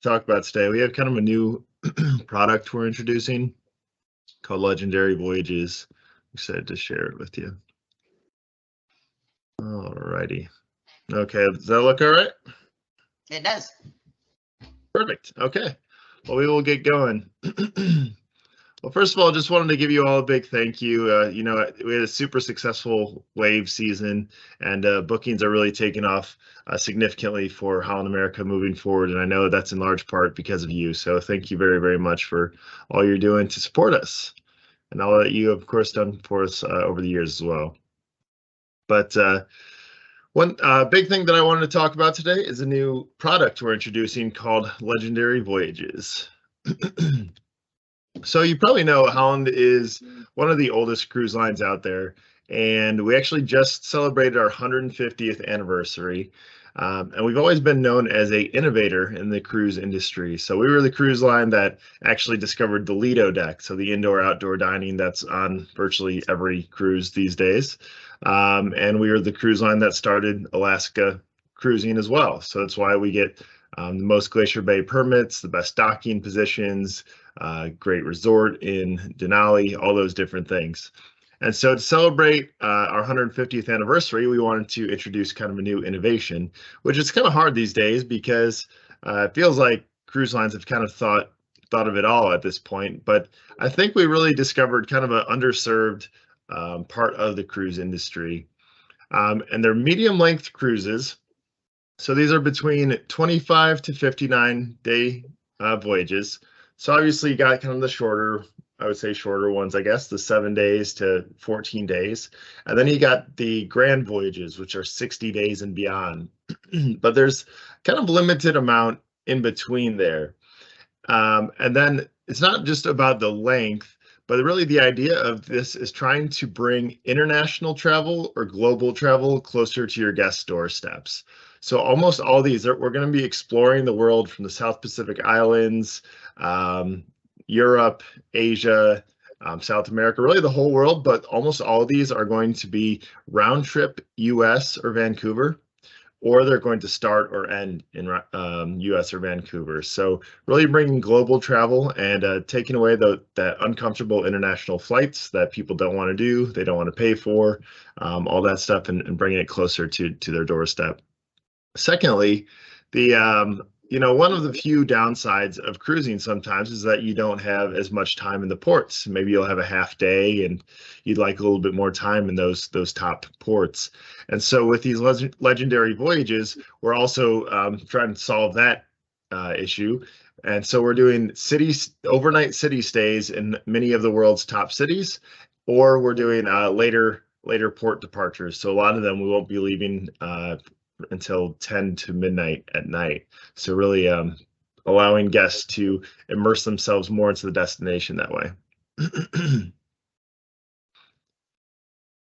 talk about today. We have kind of a new product we're introducing called Legendary Voyages. Excited to share it with you. Alrighty. Okay, does that look all right? It does. Perfect. Okay. Well, we will get going. Well, first of all, just wanted to give you all a big thank you. We had a super successful wave season, and bookings are really taking off significantly for Holland America moving forward. And I know that's in large part because of you. So thank you very, very much for all you're doing to support us, and all that you have, of course, done for us over the years as well. But one big thing that I wanted to talk about today is a new product we're introducing called Legendary Voyages. So you probably know Holland is one of the oldest cruise lines out there, and we actually just celebrated our 150th anniversary. And we've always been known as a innovator in the cruise industry. So we were the cruise line that actually discovered the Lido deck, so the indoor-outdoor dining that's on virtually every cruise these days. And we were the cruise line that started Alaska cruising as well. So that's why we get the most Glacier Bay permits, the best docking positions, great resort in Denali, all those different things. And so to celebrate our 150th anniversary, we wanted to introduce kind of a new innovation, which is kind of hard these days because it feels like cruise lines have kind of thought of it all at this point. But I think we really discovered kind of an underserved part of the cruise industry. And they're medium length cruises. So these are between 25 to 59 day voyages. So obviously you got kind of the shorter, I would say shorter ones, I guess, the 7 days to 14 days. And then you got the grand voyages, which are 60 days and beyond. But there's kind of limited amount in between there. And then it's not just about the length, but really the idea of this is trying to bring international travel or global travel closer to your guest doorsteps. So almost all these, we're going to be exploring the world from the South Pacific Islands, Europe, Asia, South America, really the whole world, but almost all of these are going to be round trip US or Vancouver, or they're going to start or end in US or Vancouver. So really bringing global travel and taking away that uncomfortable international flights that people don't want to do, they don't want to pay for, all that stuff, and bringing it closer to their doorstep. Secondly, one of the few downsides of cruising sometimes is that you don't have as much time in the ports. Maybe you'll have a half day and you'd like a little bit more time in those top ports. And so with these legendary voyages, we're also trying to solve that issue. And so we're doing overnight city stays in many of the world's top cities, or we're doing later port departures. So a lot of them we won't be leaving until 10 to midnight at night. So really allowing guests to immerse themselves more into the destination that way.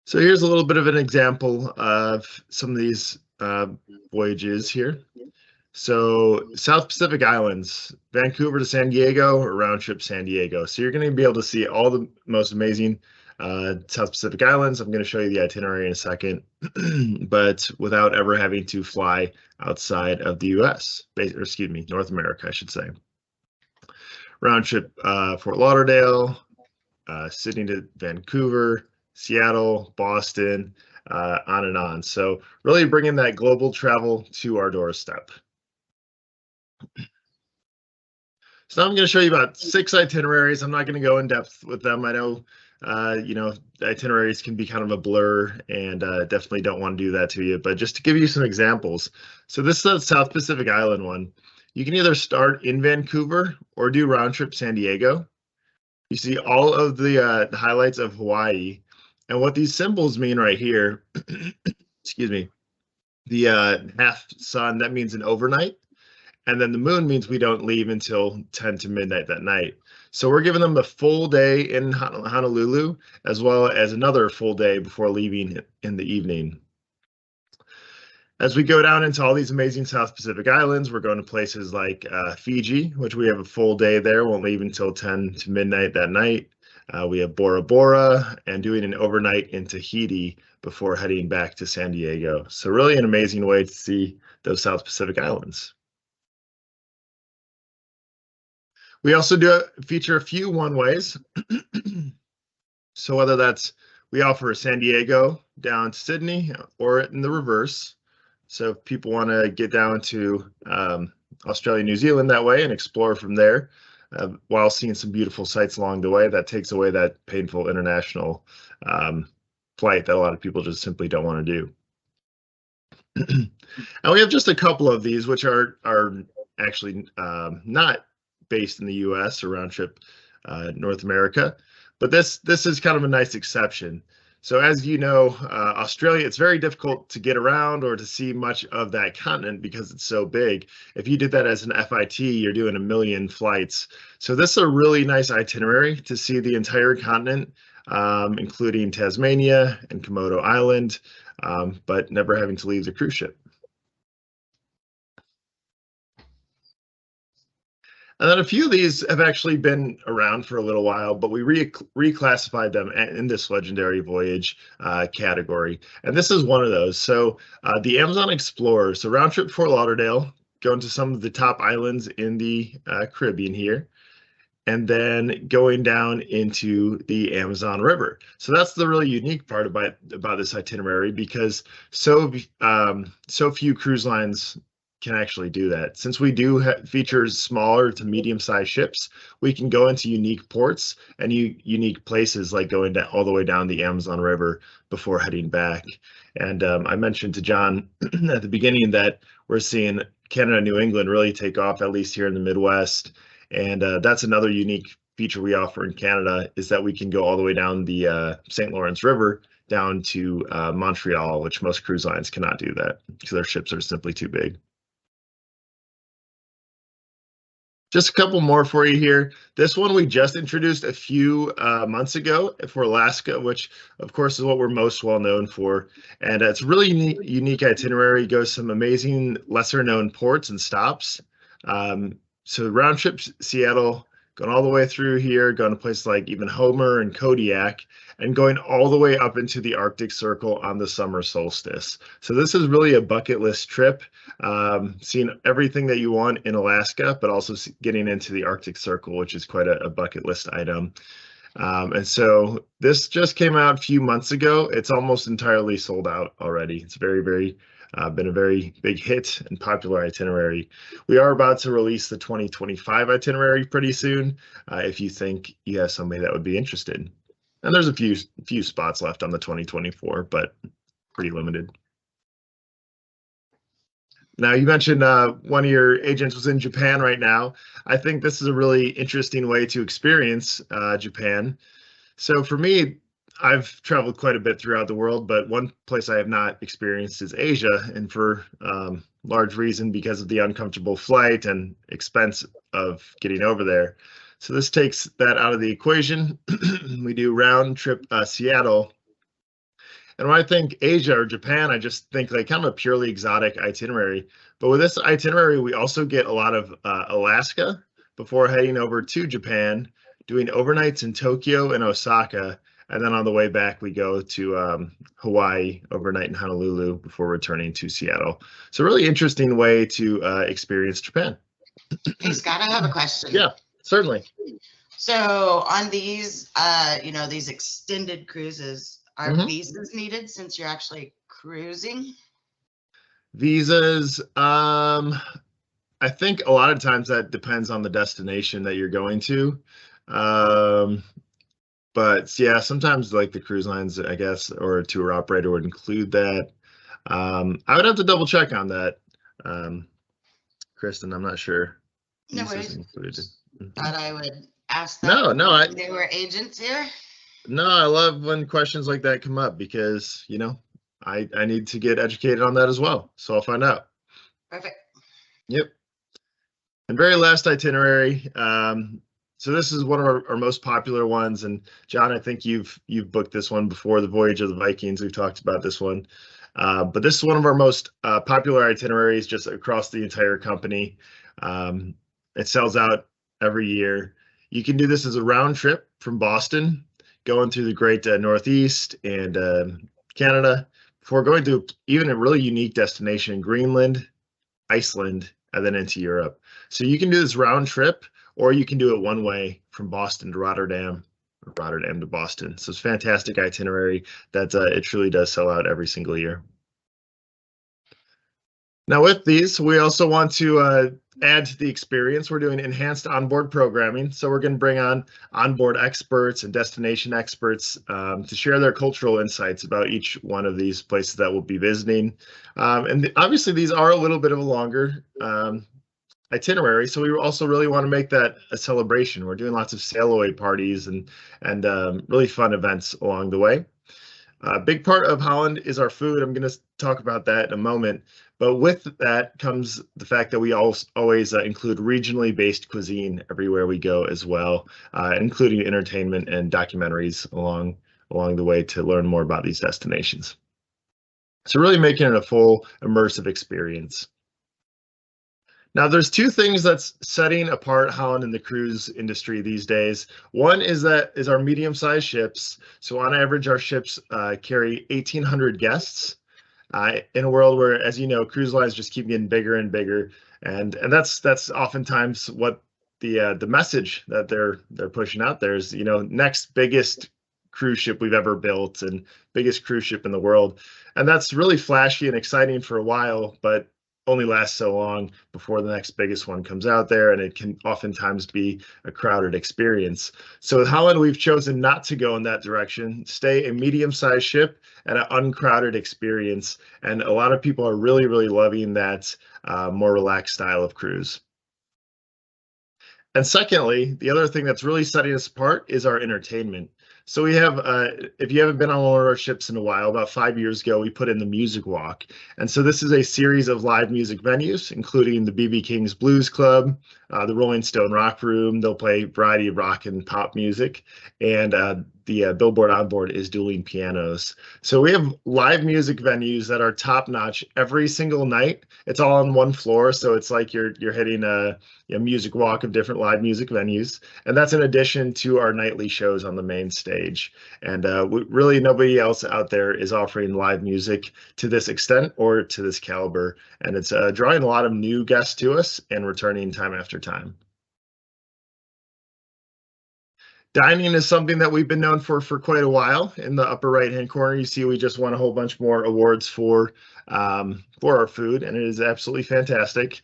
So here's a little bit of an example of some of these voyages here. So South Pacific Islands, Vancouver to San Diego, or round trip San Diego. So you're going to be able to see all the most amazing South Pacific Islands. I'm going to show you the itinerary in a second, but without ever having to fly outside of the US, or excuse me, North America, I should say. Round trip Fort Lauderdale, Sydney to Vancouver, Seattle, Boston, on and on. So really bringing that global travel to our doorstep. So now I'm going to show you about 6 itineraries. I'm not going to go in depth with them. I know, itineraries can be kind of a blur, and definitely don't want to do that to you. But just to give you some examples. So this is the South Pacific Island one. You can either start in Vancouver or do round trip San Diego. You see all of the highlights of Hawaii. And what these symbols mean right here, excuse me, the half sun, that means an overnight. And then the moon means we don't leave until 10 to midnight that night. So we're giving them a full day in Honolulu, as well as another full day before leaving in the evening. As we go down into all these amazing South Pacific Islands, we're going to places like Fiji, which we have a full day there, won't leave until 10 to midnight that night. We have Bora Bora, and doing an overnight in Tahiti before heading back to San Diego. So really an amazing way to see those South Pacific Islands. We also do feature a few one-ways. So whether that's we offer San Diego down to Sydney or in the reverse. So if people want to get down to Australia, New Zealand that way and explore from there while seeing some beautiful sights along the way, that takes away that painful international flight that a lot of people just simply don't want to do. And we have just a couple of these, which are actually not based in the U.S. or round trip North America, but this is kind of a nice exception. So as you know, Australia, it's very difficult to get around or to see much of that continent because it's so big. If you did that as an FIT, you're doing a million flights. So this is a really nice itinerary to see the entire continent, including Tasmania and Komodo Island, but never having to leave the cruise ship. And then a few of these have actually been around for a little while, but we reclassified them in this legendary voyage category. And this is one of those. So the Amazon Explorer, so round trip Fort Lauderdale, going to some of the top islands in the Caribbean here, and then going down into the Amazon River. So that's the really unique part about this itinerary, because so few cruise lines can actually do that. Since we do feature smaller to medium-sized ships, we can go into unique ports and unique places, like going down all the way down the Amazon River before heading back. And I mentioned to John at the beginning that we're seeing Canada, New England really take off, at least here in the Midwest. And that's another unique feature we offer in Canada, is that we can go all the way down the St. Lawrence River down to Montreal, which most cruise lines cannot do that because their ships are simply too big. Just a couple more for you here. This one we just introduced a few months ago for Alaska, which of course is what we're most well known for. And it's a really unique itinerary. It goes some amazing lesser known ports and stops. So round trip Seattle, going all the way through here, going to places like even Homer and Kodiak, and going all the way up into the Arctic Circle on the summer solstice. So this is really a bucket list trip, seeing everything that you want in Alaska, but also getting into the Arctic Circle, which is quite a bucket list item. And so this just came out a few months ago. It's almost entirely sold out already. It's been a very big hit and popular itinerary. We are about to release the 2025 itinerary pretty soon, if you think you have somebody that would be interested. And there's a few spots left on the 2024, but pretty limited. Now, you mentioned one of your agents was in Japan right now. I think this is a really interesting way to experience Japan. So for me, I've traveled quite a bit throughout the world, but one place I have not experienced is Asia, and for large reason because of the uncomfortable flight and expense of getting over there. So this takes that out of the equation. We do round trip Seattle. And when I think Asia or Japan, I just think like kind of a purely exotic itinerary. But with this itinerary, we also get a lot of Alaska before heading over to Japan, doing overnights in Tokyo and Osaka. And then on the way back, we go to Hawaii, overnight in Honolulu before returning to Seattle. So really interesting way to experience Japan. Hey, Scott, I have a question. Yeah, certainly. So on these, these extended cruises, are visas needed since you're actually cruising? Visas, I think a lot of times that depends on the destination that you're going to. But yeah, sometimes like the cruise lines, I guess, or a tour operator would include that. I would have to double check on that. Kristen, I'm not sure. No worries. Included. Thought I would ask that. No, there were agents here. No, I love when questions like that come up because, I need to get educated on that as well. So I'll find out. Perfect. Yep. And very last itinerary. So this is one of our most popular ones. And John, I think you've booked this one before, the Voyage of the Vikings. We've talked about this one. But this is one of our most popular itineraries just across the entire company. It sells out every year. You can do this as a round trip from Boston, going through the great Northeast and Canada, before going to even a really unique destination, Greenland, Iceland, and then into Europe. So you can do this round trip, or you can do it one way from Boston to Rotterdam, or Rotterdam to Boston. So it's a fantastic itinerary that it truly does sell out every single year. Now with these, we also want to add to the experience. We're doing enhanced onboard programming. So we're going to bring on onboard experts and destination experts to share their cultural insights about each one of these places that we'll be visiting. Obviously these are a little bit of a longer itinerary, so we also really want to make that a celebration. We're doing lots of sail away parties and really fun events along the way. A big part of Holland is our food. I'm going to talk about that in a moment. But with that comes the fact that we always include regionally based cuisine everywhere we go as well, including entertainment and documentaries along the way to learn more about these destinations. So really making it a full immersive experience. Now, there's two things that's setting apart Holland in the cruise industry these days. One is our medium-sized ships. So on average, our ships carry 1,800 guests in a world where, as you know, cruise lines just keep getting bigger and bigger, and that's oftentimes what the message that they're pushing out there is, next biggest cruise ship we've ever built and biggest cruise ship in the world, and that's really flashy and exciting for a while, but only lasts so long before the next biggest one comes out there, and it can oftentimes be a crowded experience. So with Holland, we've chosen not to go in that direction, stay a medium-sized ship and an uncrowded experience, and a lot of people are really, really loving that more relaxed style of cruise. And secondly, the other thing that's really setting us apart is our entertainment. So we have, if you haven't been on one of our ships in a while, about 5 years ago, we put in the Music Walk. And so this is a series of live music venues, including the B.B. King's Blues Club, the Rolling Stone Rock Room. They'll play a variety of rock and pop music. And the billboard on board is dueling pianos. So we have live music venues that are top notch every single night. It's all on one floor, so it's like you're hitting a music walk of different live music venues, and that's in addition to our nightly shows on the main stage. And really nobody else out there is offering live music to this extent or to this caliber, and it's drawing a lot of new guests to us and returning time after time. Dining is something that we've been known for quite a while. In the upper right-hand corner, you see we just won a whole bunch more awards for our food, and it is absolutely fantastic.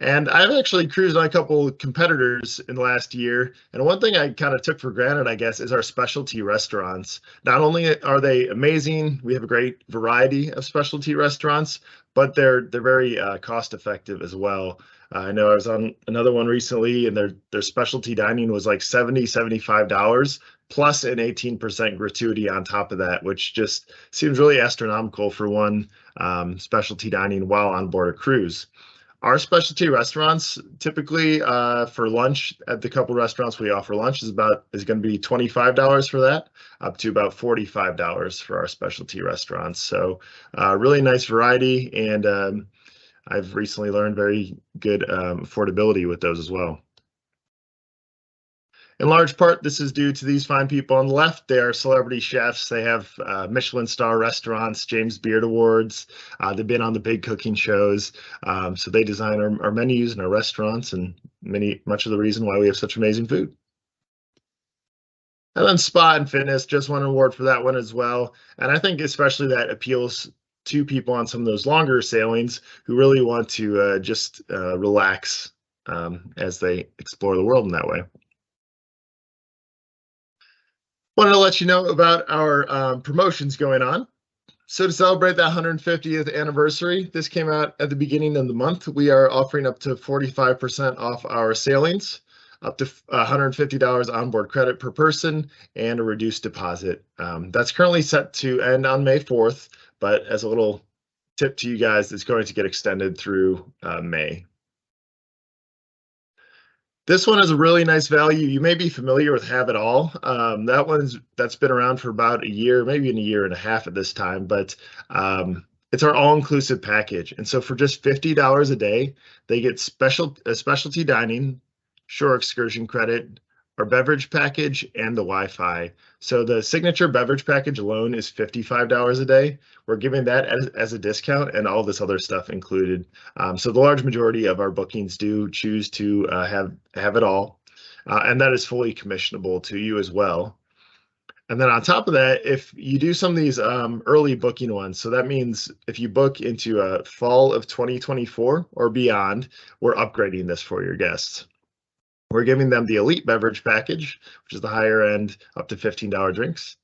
And I've actually cruised on a couple competitors in the last year, and one thing I kind of took for granted, I guess, is our specialty restaurants. Not only are they amazing, we have a great variety of specialty restaurants, but they're very cost effective as well. I know I was on another one recently, and their specialty dining was like $75 plus an 18% gratuity on top of that, which just seems really astronomical for one specialty dining while on board a cruise. Our specialty restaurants, typically for lunch at the couple restaurants we offer lunch is going to be $25 for that, up to about $45 for our specialty restaurants. So really nice variety, and I've recently learned very good affordability with those as well. In large part, this is due to these fine people on the left. They are celebrity chefs. They have Michelin star restaurants, James Beard Awards. They've been on the big cooking shows. So they design our menus and our restaurants, and much of the reason why we have such amazing food. And then spa and fitness, just won an award for that one as well. And I think especially that appeals to people on some of those longer sailings who really want to just relax as they explore the world in that way. Wanted to let you know about our promotions going on. So to celebrate that 150th anniversary, this came out at the beginning of the month. We are offering up to 45% off our sailings, up to $150 onboard credit per person, and a reduced deposit. That's currently set to end on May 4th, but as a little tip to you guys, it's going to get extended through May. This one is a really nice value. You may be familiar with Have It All. That's been around for about a year, maybe in a year and a half at this time, but it's our all-inclusive package. And so for just $50 a day, they get specialty dining, shore excursion credit, our beverage package, and the Wi-Fi. So the signature beverage package alone is $55 a day. We're giving that as a discount and all this other stuff included. So the large majority of our bookings do choose to have it all. And that is fully commissionable to you as well. And then on top of that, if you do some of these early booking ones, so that means if you book into fall of 2024 or beyond, we're upgrading this for your guests. We're giving them the Elite Beverage Package, which is the higher end, up to $15 drinks,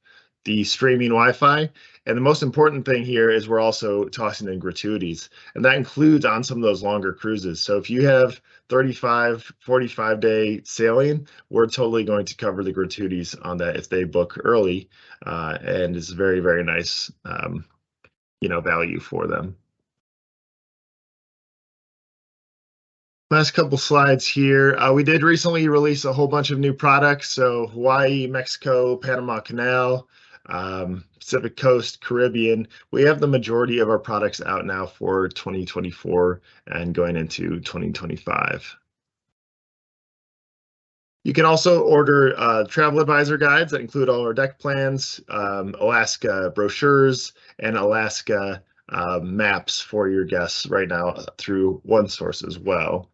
the streaming Wi-Fi, and the most important thing here is we're also tossing in gratuities, and that includes on some of those longer cruises. So if you have 35, 45-day sailing, we're totally going to cover the gratuities on that if they book early, and it's very, very nice, value for them. Last couple slides here. We did recently release a whole bunch of new products. So Hawaii, Mexico, Panama Canal, Pacific Coast, Caribbean. We have the majority of our products out now for 2024 and going into 2025. You can also order travel advisor guides that include all our deck plans, Alaska brochures, and Alaska maps for your guests right now through OneSource as well.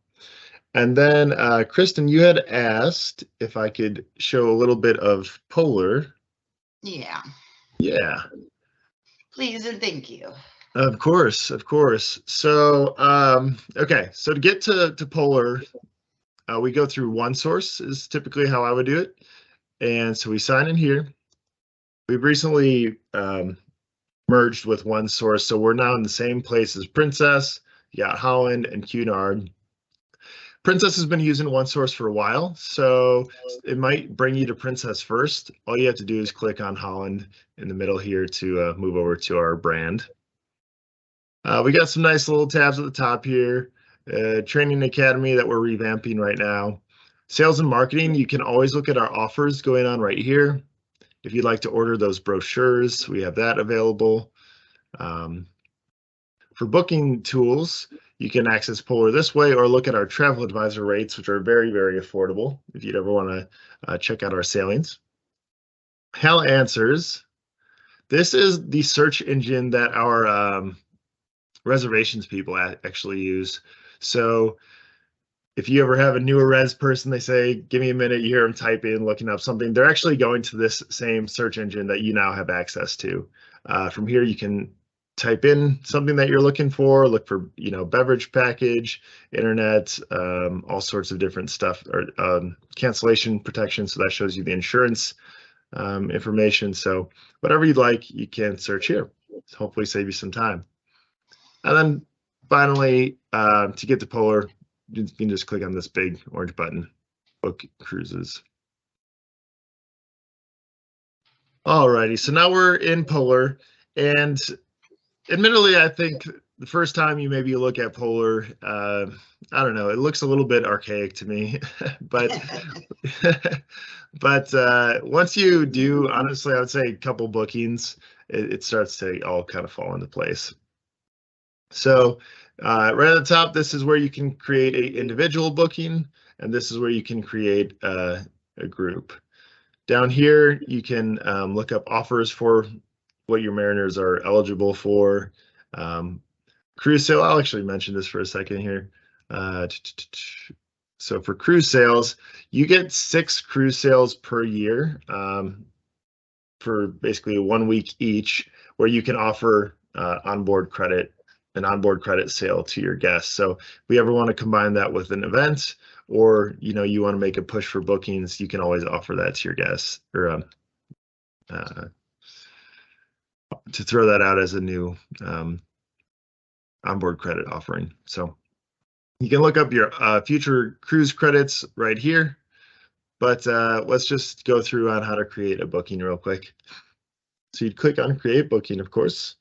And then, Kristen, you had asked if I could show a little bit of Polar. Yeah. Yeah. Please and thank you. Of course, of course. So, okay, so to get to Polar, we go through OneSource is typically how I would do it. And so we sign in here. We've recently merged with OneSource, so we're now in the same place as Princess, Yacht Holland, and Cunard. Princess has been using OneSource for a while, so it might bring you to Princess first. All you have to do is click on Holland in the middle here to move over to our brand. We got some nice little tabs at the top here. Training Academy that we're revamping right now. Sales and marketing, you can always look at our offers going on right here. If you'd like to order those brochures, we have that available. For booking tools, you can access Polar this way or look at our travel advisor rates, which are very, very affordable if you'd ever want to check out our sailings. Hell Answers. This is the search engine that our reservations people actually use. So if you ever have a newer res person, they say, give me a minute, you hear them type in, looking up something, they're actually going to this same search engine that you now have access to. From here, you can type in something that you're looking for, look for, beverage package, internet, all sorts of different stuff, or cancellation protection. So that shows you the insurance information. So whatever you'd like, you can search here. Hopefully save you some time. And then finally, to get to Polar, you can just click on this big orange button, Book Cruises. Alrighty, so now we're in Polar, and admittedly, I think the first time you maybe look at Polar, I don't know, it looks a little bit archaic to me, but once you do, honestly, I would say a couple bookings, it starts to all kind of fall into place. So right at the top, this is where you can create an individual booking, and this is where you can create a group. Down here, you can look up offers for what your mariners are eligible for. Cruise sale, I'll actually mention this for a second here. So for cruise sales, you get 6 cruise sales per year for basically 1 week each, where you can offer an onboard credit sale to your guests. So if we ever want to combine that with an event, or you want to make a push for bookings, you can always offer that to your guests, or to throw that out as a new onboard credit offering. So you can look up your future cruise credits right here, but let's just go through on how to create a booking real quick. So you'd click on create booking, of course.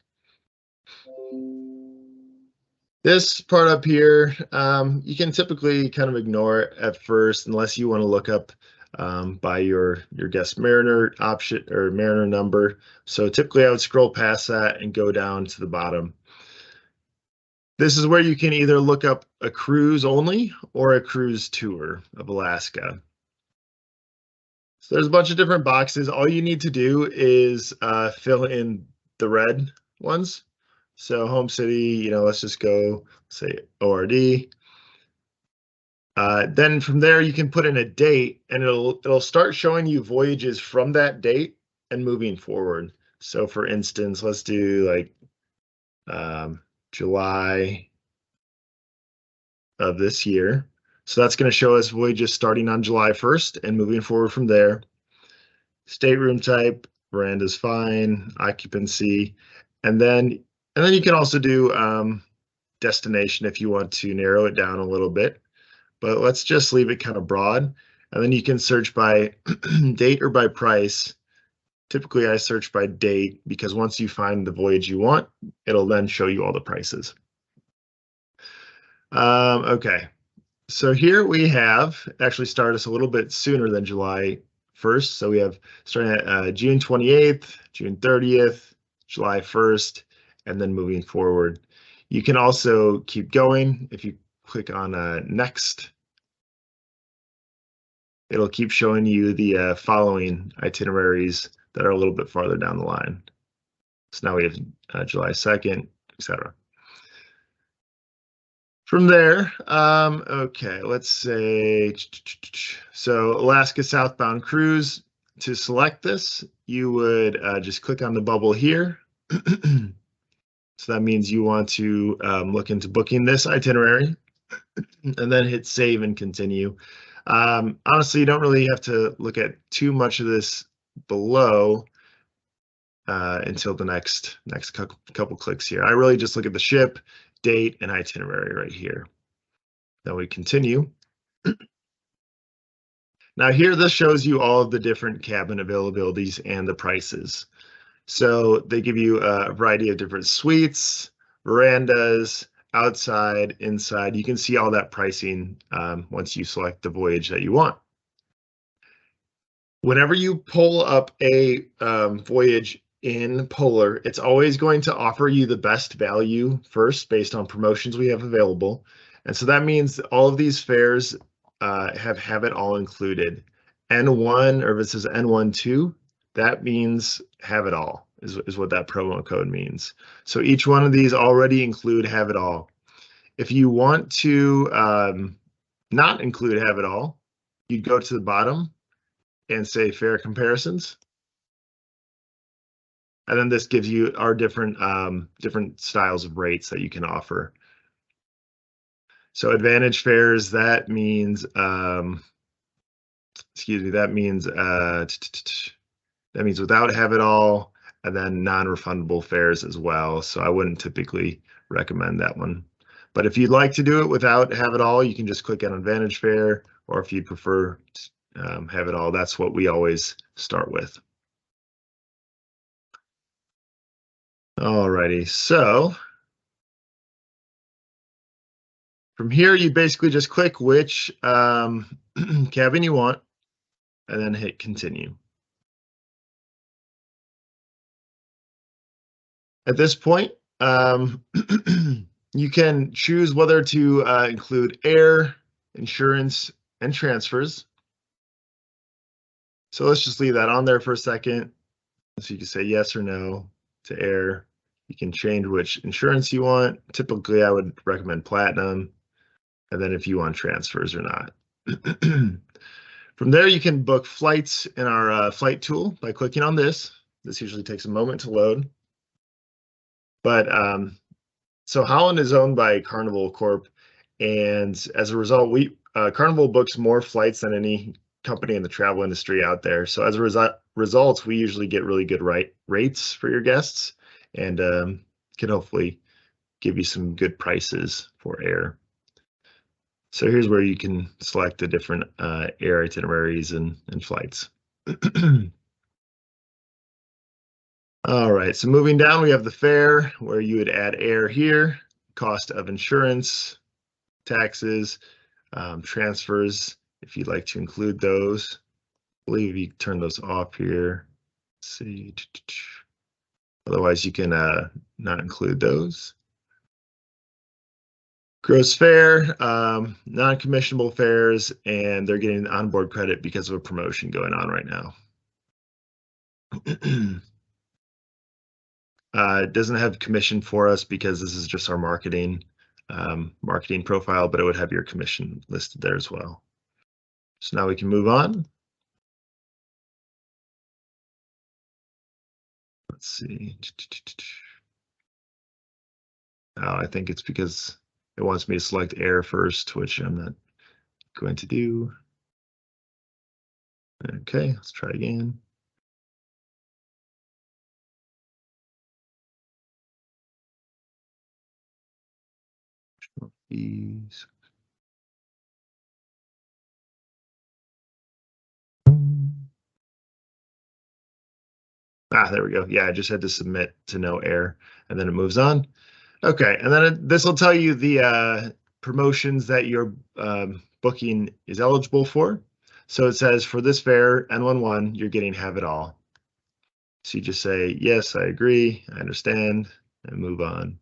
This part up here, you can typically kind of ignore it at first unless you want to look up by your guest mariner option or mariner number. So typically I would scroll past that and go down to the bottom. This is where you can either look up a cruise only or a cruise tour of Alaska. So there's a bunch of different boxes. All you need to do is fill in the red ones. So home city, let's just go say ORD. Then from there, you can put in a date, and it'll start showing you voyages from that date and moving forward. So for instance, let's do like July of this year. So that's going to show us voyages starting on July 1st and moving forward from there. Stateroom type, veranda's fine, occupancy, and then you can also do destination if you want to narrow it down a little bit. But let's just leave it kind of broad. And then you can search by date or by price. Typically, I search by date because once you find the voyage you want, it'll then show you all the prices. Okay, so here we have actually started us a little bit sooner than July 1st. So we have starting at June 28th, June 30th, July 1st, and then moving forward. You can also keep going. If you click on next, it'll keep showing you the following itineraries that are a little bit farther down the line. So now we have July 2nd, etc. From there, okay, let's say, so Alaska southbound cruise. To select this, you would just click on the bubble here. So that means you want to look into booking this itinerary and then hit save and continue. Honestly, you don't really have to look at too much of this below until the next couple clicks here. I really just look at the ship, date, and itinerary right here. Then we continue. Now here, this shows you all of the different cabin availabilities and the prices. So they give you a variety of different suites, verandas, outside, inside. You can see all that pricing once you select the voyage that you want. Whenever you pull up a voyage in Polar, it's always going to offer you the best value first based on promotions we have available. And so that means all of these fares have it all included. N1, or if it says N12, that means have it all, is what that promo code means. So each one of these already include have it all. If you want to not include have it all, you'd go to the bottom and say fare comparisons. And then this gives you our different styles of rates that you can offer. So advantage fares, that means excuse me, that means without have it all, and then non-refundable fares as well. So I wouldn't typically recommend that one. But if you'd like to do it without have it all, you can just click on advantage fare, or if you prefer have it all, that's what we always start with. Alrighty, so from here, you basically just click which cabin you want, and then hit continue. At this point, you can choose whether to include air, insurance, and transfers. So let's just leave that on there for a second. So you can say yes or no to air. You can change which insurance you want. Typically, I would recommend platinum, and then if you want transfers or not. From there, you can book flights in our flight tool by clicking on this. This usually takes a moment to load. But so Holland is owned by Carnival Corp, and as a result, Carnival books more flights than any company in the travel industry out there. So as a result, we usually get really good rates for your guests, and can hopefully give you some good prices for air. So here's where you can select the different air itineraries and flights. All right, so moving down, we have the fare where you would add air here, cost of insurance, taxes, transfers, if you'd like to include those. I believe you turn those off here. Let's see. Otherwise, you can not include those. gross fare, non-commissionable fares, and they're getting onboard credit because of a promotion going on right now. It doesn't have commission for us because this is just our marketing profile, but it would have your commission listed there as well. So now we can move on. Let's see. Oh, I think it's because it wants me to select air first, which I'm not going to do. Okay, let's try again. Fees. There we go. Yeah, I just had to submit to no error, and then it moves on. Okay, and then this will tell you the promotions that your booking is eligible for. So it says for this fare, N11, you're getting have it all. So you just say, yes, I agree, I understand, and move on.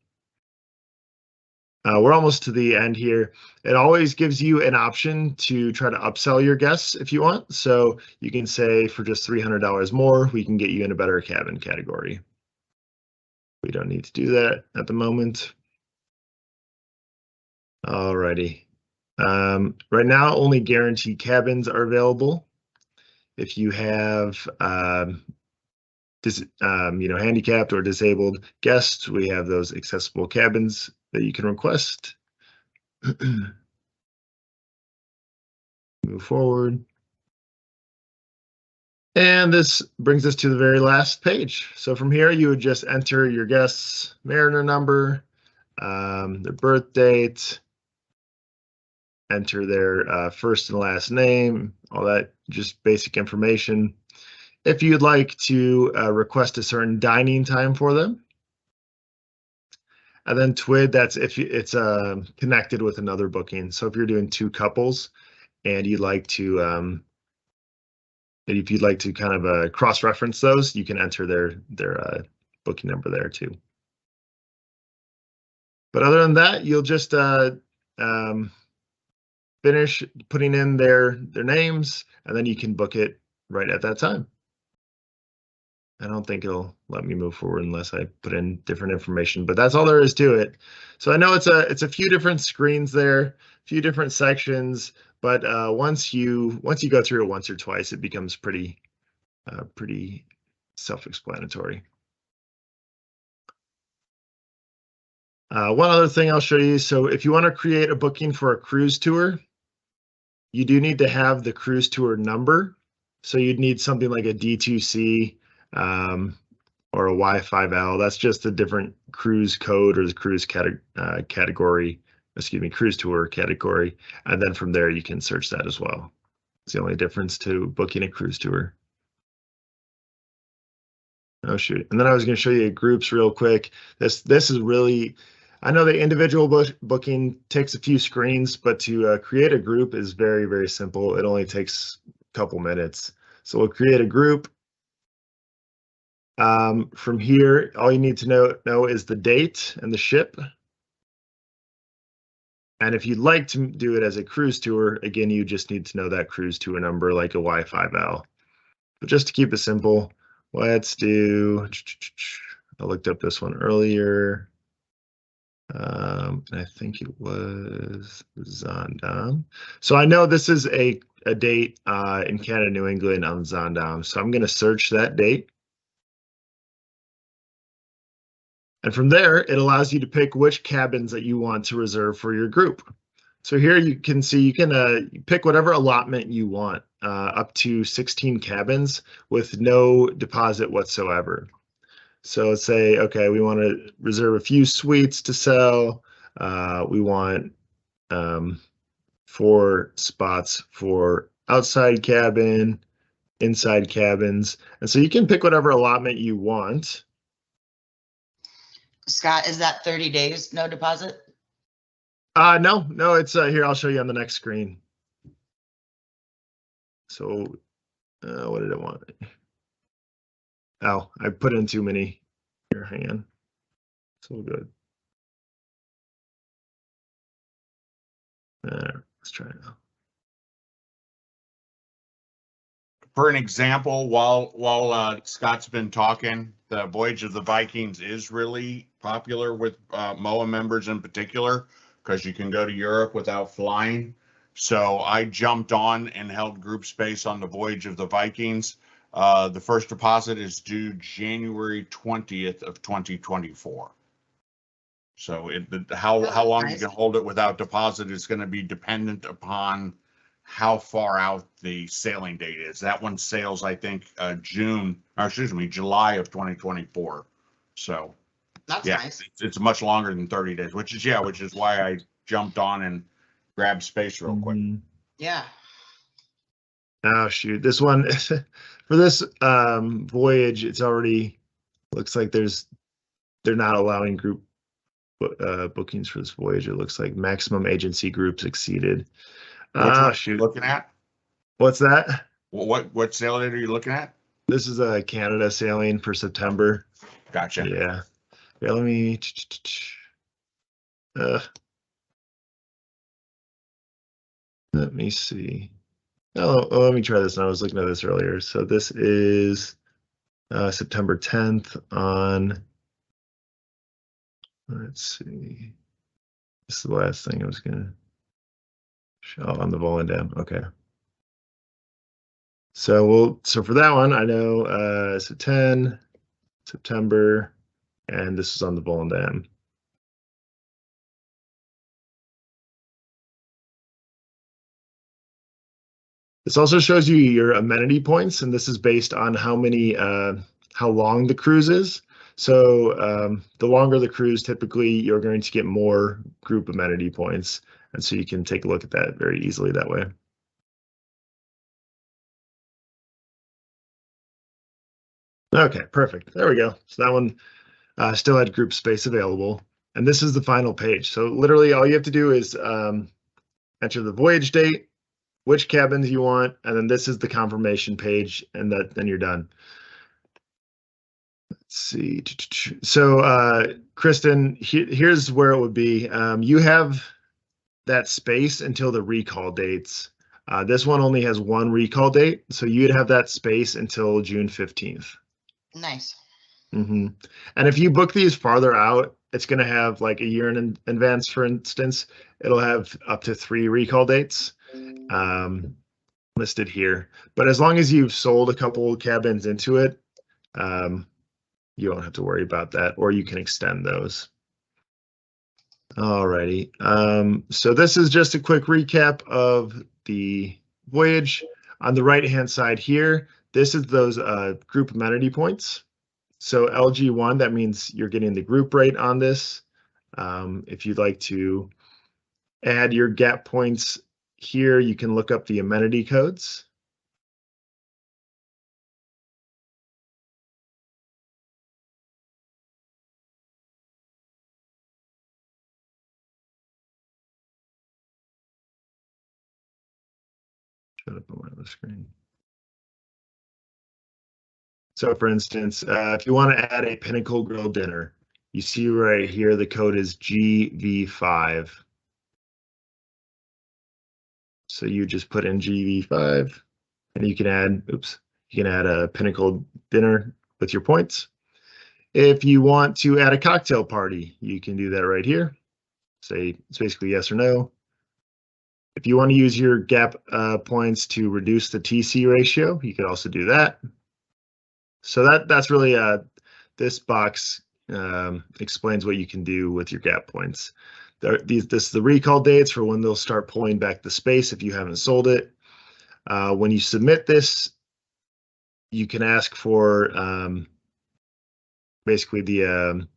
We're almost to the end here. It always gives you an option to try to upsell your guests if you want. So you can say for just $300 more, we can get you in a better cabin category. We don't need to do that at the moment. Alrighty. Right now, only guaranteed cabins are available. If you have handicapped or disabled guests, we have those accessible cabins that you can request. Move forward. And this brings us to the very last page. So from here, you would just enter your guest's Mariner number, their birth date, enter their first and last name, all that just basic information. If you'd like to request a certain dining time for them. And then TWID, that's if it's connected with another booking. So if you're doing two couples and you'd like to, if you'd like to kind of cross-reference those, you can enter their booking number there too. But other than that, you'll just finish putting in their names, and then you can book it right at that time. I don't think it'll let me move forward unless I put in different information, but that's all there is to it. So I know it's a few different screens there, a few different sections, but once you go through it once or twice, it becomes pretty self-explanatory. One other thing I'll show you. So if you want to create a booking for a cruise tour, you do need to have the cruise tour number. So you'd need something like a D2C or a Y5L. That's just a different cruise code or the cruise category, excuse me, cruise tour category. And then from there, you can search that as well. It's the only difference to booking a cruise tour. Oh, shoot. And then I was going to show you groups real quick. This is really, I know the individual booking takes a few screens, but to create a group is very, very simple. It only takes a couple minutes. So we'll create a group. From here, all you need to know is the date and the ship. And if you'd like to do it as a cruise tour, again, you just need to know that cruise tour number like a Y5L. But just to keep it simple, let's do, I looked up this one earlier. I think it was Zaandam. So I know this is a date in Canada, New England on Zaandam. So I'm going to search that date. And from there, it allows you to pick which cabins that you want to reserve for your group. So here you can see you can pick whatever allotment you want, up to 16 cabins with no deposit whatsoever. So let's say, okay, we want to reserve a few suites to sell. We want 4 spots for outside cabin, inside cabins. And so you can pick whatever allotment you want. Scott, is that 30 days, no deposit? No, it's here. I'll show you on the next screen. So what did I want? Oh, I put in too many. Here, hang on. So good. Let's try now. For an example, while Scott's been talking, the Voyage of the Vikings is really popular with MOA members in particular, because you can go to Europe without flying. So I jumped on and held group space on the Voyage of the Vikings. The first deposit is due January 20th of 2024. So how long you can hold it without deposit is going to be dependent upon how far out the sailing date is. That one sails, I think, July of 2024. So That's yeah, nice. it's much longer than 30 days, which is why I jumped on and grabbed space real quick. Yeah. Oh shoot, this one for this voyage, it's already looks like they're not allowing group bookings for this voyage. It looks like maximum agency groups exceeded. Shoot, looking at? What's that? What sail date are you looking at? This is a Canada sailing for September. Gotcha. Yeah. Let me. Let me see. Oh, let me try this. I was looking at this earlier. So this is September 10th on. Let's see. This is the last thing I was gonna show on the Volendam. Okay. So for that one, I know so 10 September, and this is on the Volendam. This also shows you your amenity points, and this is based on how long the cruise is. So the longer the cruise, typically you're going to get more group amenity points, and so you can take a look at that very easily that way. Okay, perfect. There we go. So that one still had group space available. And this is the final page. So literally all you have to do is enter the voyage date, which cabins you want, and then this is the confirmation page, and then you're done. Let's see. So Kristen, here's where it would be. You have that space until the recall dates. This one only has one recall date, so you'd have that space until June 15th. Nice. Mm-hmm. And if you book these farther out, it's going to have like a year in advance, for instance. It'll have up to 3 recall dates listed here. But as long as you've sold a couple cabins into it, you won't have to worry about that, or you can extend those. Alrighty. So this is just a quick recap of the voyage. On the right-hand side here, this is those group amenity points. So LG1, that means you're getting the group rate on this. If you'd like to add your gap points here, you can look up the amenity codes. Shut up on the screen. So for instance, if you want to add a Pinnacle Grill dinner, you see right here, the code is GV5. So you just put in GV5 and you can add a Pinnacle dinner with your points. If you want to add a cocktail party, you can do that right here. Say it's basically yes or no. If you want to use your gap points to reduce the TC ratio, you could also do that. So that's really this box explains what you can do with your gap points. This is the recall dates for when they'll start pulling back the space if you haven't sold it. When you submit this, you can ask for basically the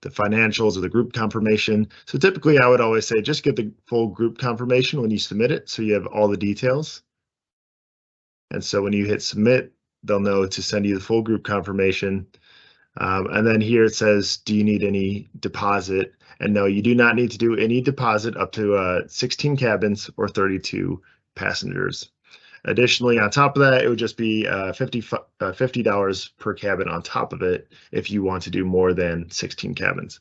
financials or the group confirmation. So typically I would always say just get the full group confirmation when you submit it, so you have all the details. And so when you hit submit, they'll know to send you the full group confirmation. And then here it says, do you need any deposit? And no, you do not need to do any deposit up to 16 cabins or 32 passengers. Additionally, on top of that, it would just be $50 per cabin on top of it if you want to do more than 16 cabins.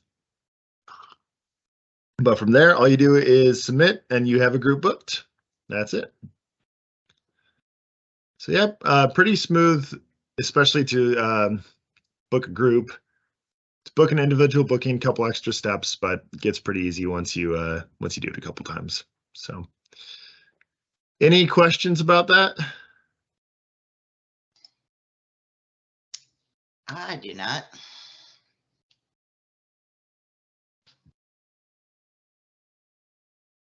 But from there, all you do is submit and you have a group booked. That's it. So yeah, pretty smooth, especially to book a group. To book an individual booking, a couple extra steps, but it gets pretty easy once you do it a couple times. So any questions about that? I do not.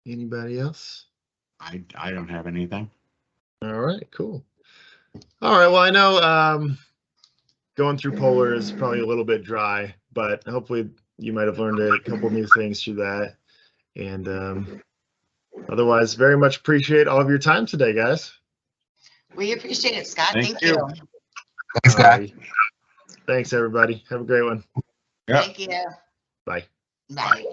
Anybody else? I don't have anything. All right, cool. All right, well, I know going through Polar is probably a little bit dry, but hopefully you might have learned a couple new things through that. And otherwise, very much appreciate all of your time today, guys. We appreciate it, Scott. Thank Thank you. Thanks, Scott. Alrighty. Thanks, everybody. Have a great one. Yep. Thank you. Bye. Bye.